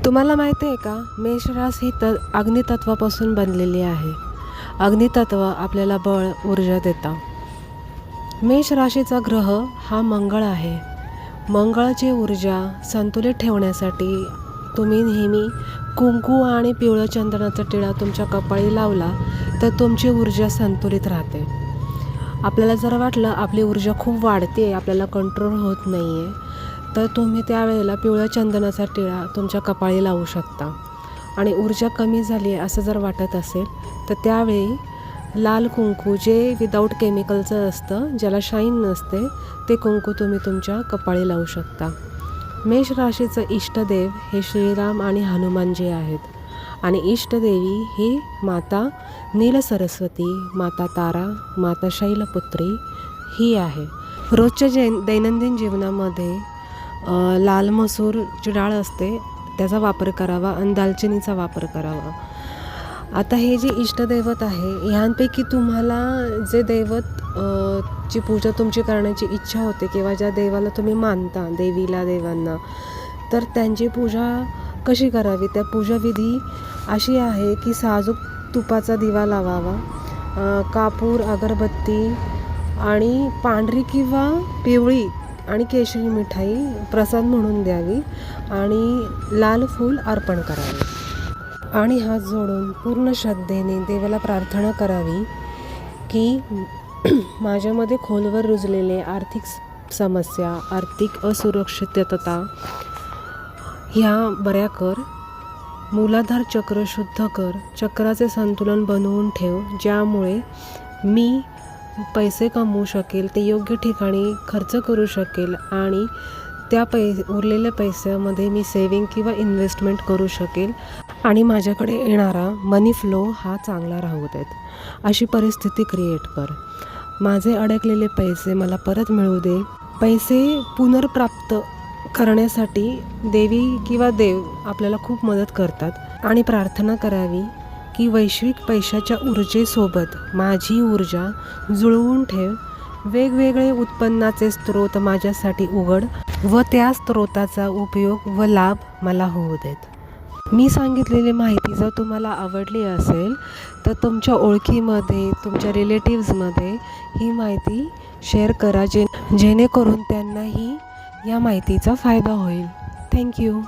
तुम्हाला माहिती आहे का, मेषरास ही अग्नितत्वापासून बनलेली आहे. अग्नितत्व आपल्याला बळ, ऊर्जा देतं. मेष राशीचा ग्रह हा मंगळ आहे. मंगळाची ऊर्जा संतुलित ठेवण्यासाठी तुम्ही नेहमी कुंकू आणि पिवळ्या चंदनाचा टिळा तुमच्या कपाळी लावला तर तुमची ऊर्जा संतुलित राहते. आपल्याला जर वाटलं आपली ऊर्जा खूप वाढते, आपल्याला कंट्रोल होत नाही आहे, तर तुम्ही त्यावेळेला पिवळ्या चंदनाचा टिळा तुमच्या कपाळी लावू शकता. आणि ऊर्जा कमी झाली आहे असं जर वाटत असेल तर त्यावेळी लाल कुंकू, जे विदाऊट केमिकलचं असतं, ज्याला शाईन नसते, ते कुंकू तुम्ही तुमच्या कपाळी लावू शकता. मेष राशीचं इष्टदेव हे श्रीराम आणि हनुमानजी आहेत. आणि इष्टदेवी ही माता नील सरस्वती, माता तारा, माता शैलपुत्री ही आहे. रोजच्या दैनंदिन जीवनामध्ये लाल मसूरची डाळ असते, त्याचा वापर करावा आणि दालचिनीचा वापर करावा. आता हे जे इष्टदैवत आहे, ह्यांपैकी तुम्हाला जे दैवत ची पूजा तुमची करण्याची इच्छा होते किंवा ज्या देवाला तुम्ही मानता, देवीला, देवांना, तर त्यांची पूजा कशी करावी, त्या पूजाविधी अशी आहे की साजूक तुपाचा दिवा लावावा, कापूर, अगरबत्ती आणि पांढरी किंवा पिवळी आणि केशरी मिठाई प्रसाद म्हणून द्यावी आणि लाल फूल अर्पण करावे. आणि हात जोडून पूर्ण श्रद्धेने देवाला प्रार्थना करावी की माझ्यामध्ये खोलवर रुजलेले आर्थिक समस्या, आर्थिक असुरक्षितता ह्या बऱ्या कर, मूलाधार चक्र शुद्ध कर, चक्राचे संतुलन बनवून ठेव, ज्यामुळे मी पैसे कमवू शकेल, ते योग्य ठिकाणी खर्च करू शकेल आणि त्या उरलेल्या पैशामध्ये मी सेविंग किंवा इन्व्हेस्टमेंट करू शकेल आणि माझ्याकडे येणारा मनी फ्लो हा चांगला राहू देत, अशी परिस्थिती क्रिएट कर. माझे अडकलेले पैसे मला परत मिळू दे. पैसे पुनर्प्राप्त करण्यासाठी देवी किंवा देव आपल्याला खूप मदत करतात. आणि प्रार्थना करावी की वैश्विक पैशाच्या ऊर्जेसोबत माझी ऊर्जा जुळवून ठेव. वेगवेगळे उत्पन्नाचे स्रोत माझ्यासाठी उघड व त्या स्रोताचा उपयोग व लाभ मला होऊ देत. मी सांगितलेली माहिती जर तुम्हाला आवडली असेल तर तुमच्या ओळखीमध्ये, तुमच्या रिलेटिव्समध्ये ही माहिती शेअर करा, जेणेकरून त्यांनाही या माहितीचा फायदा होईल. थँक्यू.